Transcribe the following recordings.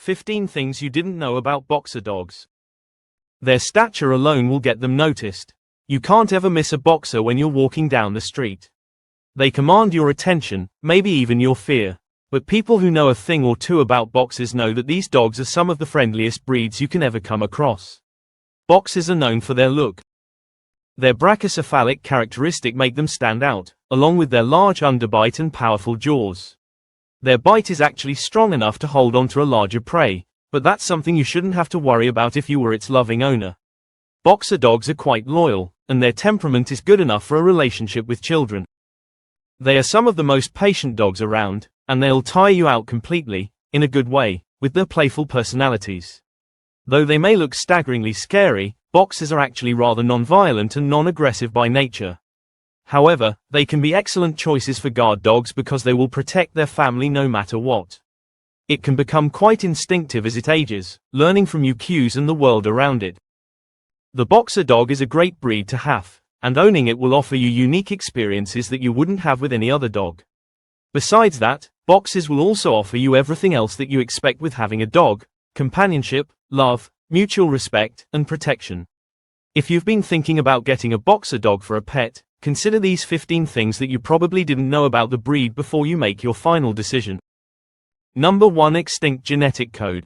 15 things you didn't know about boxer dogs. Their stature alone will get them noticed. You can't ever miss a boxer when you're walking down the street. They command your attention, maybe even your fear. But people who know a thing or two about boxers know that these dogs are some of the friendliest breeds you can ever come across. Boxers are known for their look. Their brachycephalic characteristic make them stand out, along with their large underbite and powerful jaws. Their bite is actually strong enough to hold onto a larger prey, but that's something you shouldn't have to worry about if you were its loving owner. Boxer dogs are quite loyal, and their temperament is good enough for a relationship with children. They are some of the most patient dogs around, and they'll tire you out completely, in a good way, with their playful personalities. Though they may look staggeringly scary, boxers are actually rather non-violent and non-aggressive by nature. However, they can be excellent choices for guard dogs because they will protect their family no matter what. It can become quite instinctive as it ages, learning from new cues and the world around it. The boxer dog is a great breed to have, and owning it will offer you unique experiences that you wouldn't have with any other dog. Besides that, boxers will also offer you everything else that you expect with having a dog: companionship, love, mutual respect, and protection. If you've been thinking about getting a boxer dog for a pet, consider these 15 things that you probably didn't know about the breed before you make your final decision. Number 1. Extinct genetic code.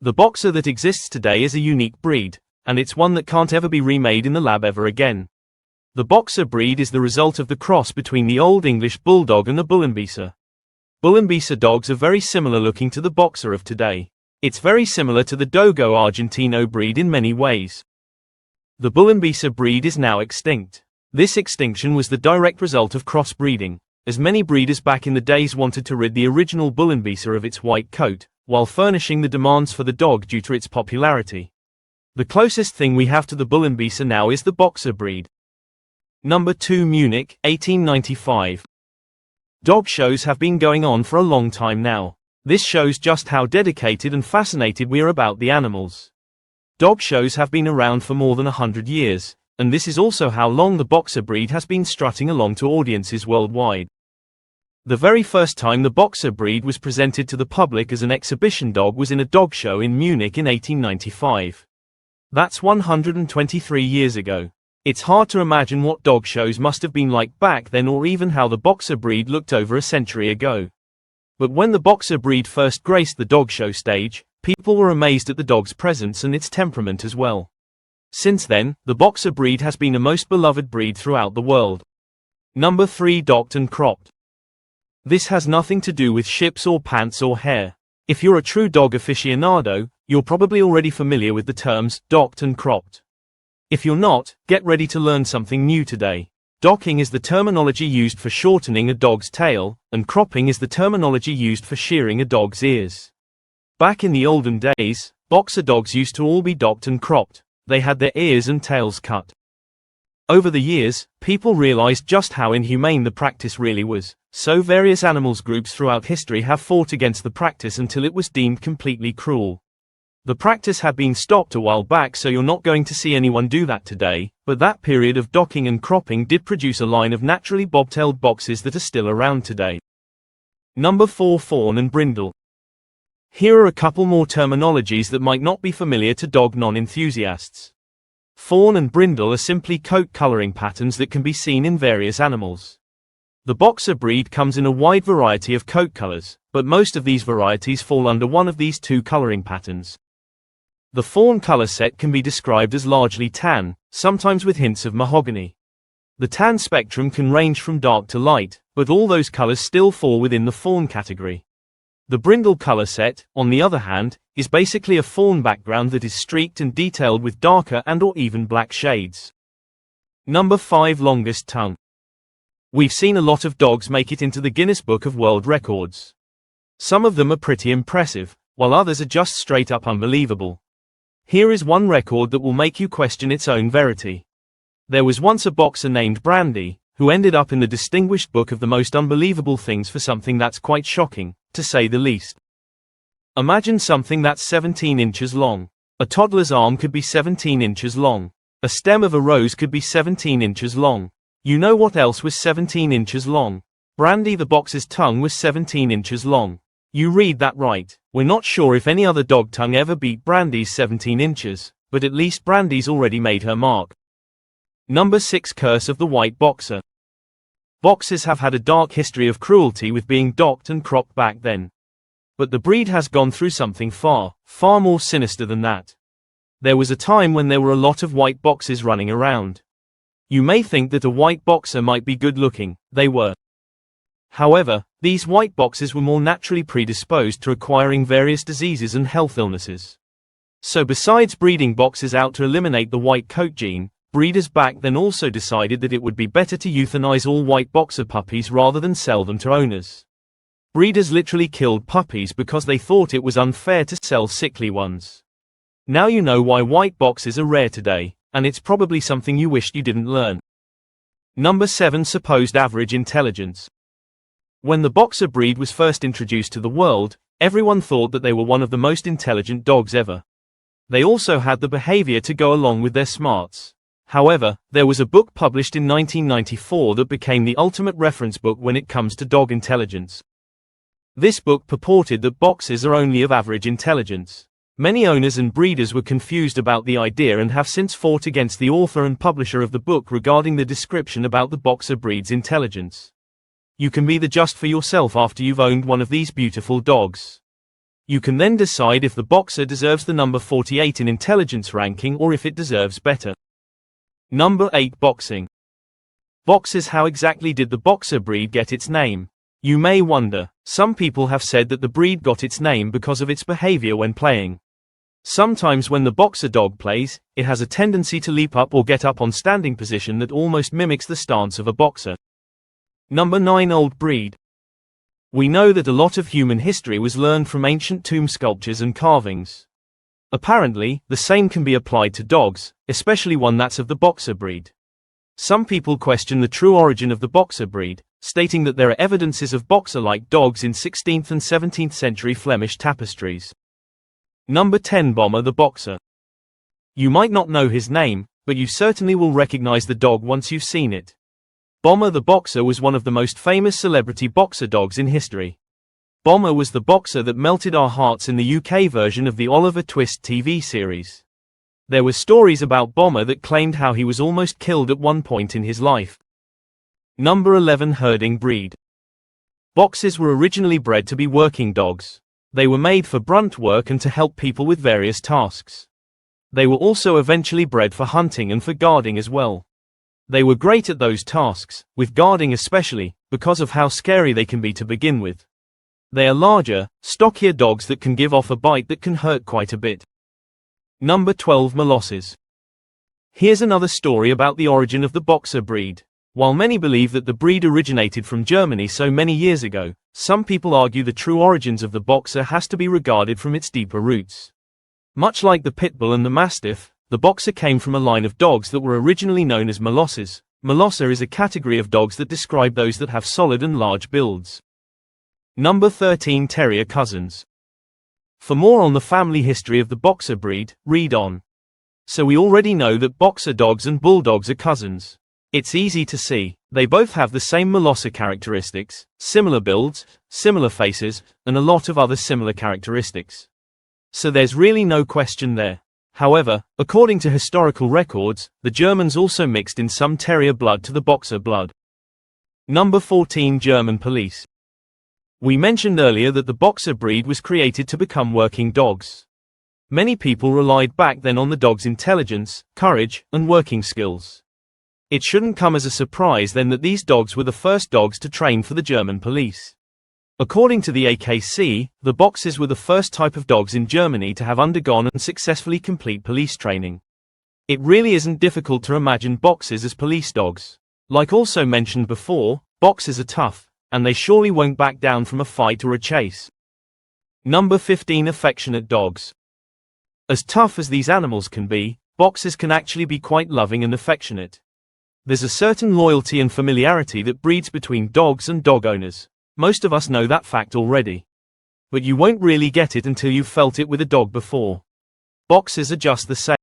The boxer that exists today is a unique breed, and it's one that can't ever be remade in the lab ever again. The boxer breed is the result of the cross between the Old English bulldog and the Bullenbeiser. Bullenbeiser dogs are very similar looking to the boxer of today. It's very similar to the Dogo Argentino breed in many ways. The Bullenbeiser breed is now extinct. This extinction was the direct result of crossbreeding, as many breeders back in the days wanted to rid the original Bullenbeiser of its white coat, while furnishing the demands for the dog due to its popularity. The closest thing we have to the Bullenbeiser now is the boxer breed. Number 2. Munich, 1895. Dog shows have been going on for a long time now. This shows just how dedicated and fascinated we are about the animals. Dog shows have been around for more than 100 years. And this is also how long the boxer breed has been strutting along to audiences worldwide. The very first time the boxer breed was presented to the public as an exhibition dog was in a dog show in Munich in 1895. That's 123 years ago. It's hard to imagine what dog shows must have been like back then, or even how the boxer breed looked over a century ago. But when the boxer breed first graced the dog show stage, people were amazed at the dog's presence and its temperament as well. Since then, the boxer breed has been a most beloved breed throughout the world. Number 3. Docked and cropped. This has nothing to do with ships or pants or hair. If you're a true dog aficionado, you're probably already familiar with the terms docked and cropped. If you're not, get ready to learn something new today. Docking is the terminology used for shortening a dog's tail, and cropping is the terminology used for shearing a dog's ears. Back in the olden days, boxer dogs used to all be docked and cropped. They had their ears and tails cut. Over the years, people realized just how inhumane the practice really was, so various animals groups throughout history have fought against the practice until it was deemed completely cruel. The practice had been stopped a while back, so you're not going to see anyone do that today, but that period of docking and cropping did produce a line of naturally bobtailed boxers that are still around today. Number 4. Fawn and brindle. Here are a couple more terminologies that might not be familiar to dog non-enthusiasts. Fawn and brindle are simply coat coloring patterns that can be seen in various animals. The boxer breed comes in a wide variety of coat colors, but most of these varieties fall under one of these two coloring patterns. The fawn color set can be described as largely tan, sometimes with hints of mahogany. The tan spectrum can range from dark to light, but all those colors still fall within the fawn category. The brindle color set, on the other hand, is basically a fawn background that is streaked and detailed with darker and or even black shades. Number 5. Longest tongue. We've seen a lot of dogs make it into the Guinness Book of World Records. Some of them are pretty impressive, while others are just straight up unbelievable. Here is one record that will make you question its own verity. There was once a boxer named Brandy, who ended up in the distinguished book of the most unbelievable things for something that's quite shocking, to say the least. Imagine something that's 17 inches long. A toddler's arm could be 17 inches long. A stem of a rose could be 17 inches long. You know what else was 17 inches long? Brandy the boxer's tongue was 17 inches long. You read that right. We're not sure if any other dog tongue ever beat Brandy's 17 inches, but at least Brandy's already made her mark. Number 6. Curse of the White Boxer. Boxers have had a dark history of cruelty with being docked and cropped back then. But the breed has gone through something far, far more sinister than that. There was a time when there were a lot of white boxers running around. You may think that a white boxer might be good looking, they were. However, these white boxers were more naturally predisposed to acquiring various diseases and health illnesses. So besides breeding boxers out to eliminate the white coat gene, breeders back then also decided that it would be better to euthanize all white boxer puppies rather than sell them to owners. Breeders literally killed puppies because they thought it was unfair to sell sickly ones. Now you know why white boxers are rare today, and it's probably something you wished you didn't learn. Number 7. Supposed average intelligence. When the boxer breed was first introduced to the world, everyone thought that they were one of the most intelligent dogs ever. They also had the behavior to go along with their smarts. However, there was a book published in 1994 that became the ultimate reference book when it comes to dog intelligence. This book purported that boxers are only of average intelligence. Many owners and breeders were confused about the idea and have since fought against the author and publisher of the book regarding the description about the boxer breed's intelligence. You can be the judge for yourself after you've owned one of these beautiful dogs. You can then decide if the boxer deserves the number 48 in intelligence ranking or if it deserves better. Number 8. Boxing. Boxers. How exactly did the boxer breed get its name? You may wonder. Some people have said that the breed got its name because of its behavior when playing. Sometimes when the boxer dog plays, it has a tendency to leap up or get up on standing position that almost mimics the stance of a boxer. Number 9. Old breed. We know that a lot of human history was learned from ancient tomb sculptures and carvings. Apparently, the same can be applied to dogs, especially one that's of the boxer breed. Some people question the true origin of the boxer breed, stating that there are evidences of boxer-like dogs in 16th and 17th century Flemish tapestries. Number 10. Bomber the boxer. You might not know his name, but you certainly will recognize the dog once you've seen it. Bomber the boxer was one of the most famous celebrity boxer dogs in history. Bomber was the boxer that melted our hearts in the UK version of the Oliver Twist TV series. There were stories about Bomber that claimed how he was almost killed at one point in his life. Number 11. Herding breed. Boxers were originally bred to be working dogs. They were made for brunt work and to help people with various tasks. They were also eventually bred for hunting and for guarding as well. They were great at those tasks, with guarding especially, because of how scary they can be to begin with. They are larger, stockier dogs that can give off a bite that can hurt quite a bit. Number 12. Molosses. Here's another story about the origin of the boxer breed. While many believe that the breed originated from Germany so many years ago, some people argue the true origins of the boxer has to be regarded from its deeper roots. Much like the pit bull and the mastiff, the boxer came from a line of dogs that were originally known as molosses. Molosser is a category of dogs that describe those that have solid and large builds. Number 13. Terrier cousins. For more on the family history of the boxer breed, read on. So we already know that boxer dogs and bulldogs are cousins. It's easy to see, they both have the same molosser characteristics, similar builds, similar faces, and a lot of other similar characteristics. So there's really no question there. However, according to historical records, the Germans also mixed in some terrier blood to the boxer blood. Number 14. German police. We mentioned earlier that the boxer breed was created to become working dogs. Many people relied back then on the dog's intelligence, courage, and working skills. It shouldn't come as a surprise then that these dogs were the first dogs to train for the German police. According to the AKC, the boxers were the first type of dogs in Germany to have undergone and successfully complete police training. It really isn't difficult to imagine boxers as police dogs. Like also mentioned before, boxers are tough, and they surely won't back down from a fight or a chase. Number 15. Affectionate dogs. As tough as these animals can be, boxers can actually be quite loving and affectionate. There's a certain loyalty and familiarity that breeds between dogs and dog owners. Most of us know that fact already. But you won't really get it until you've felt it with a dog before. Boxers are just the same.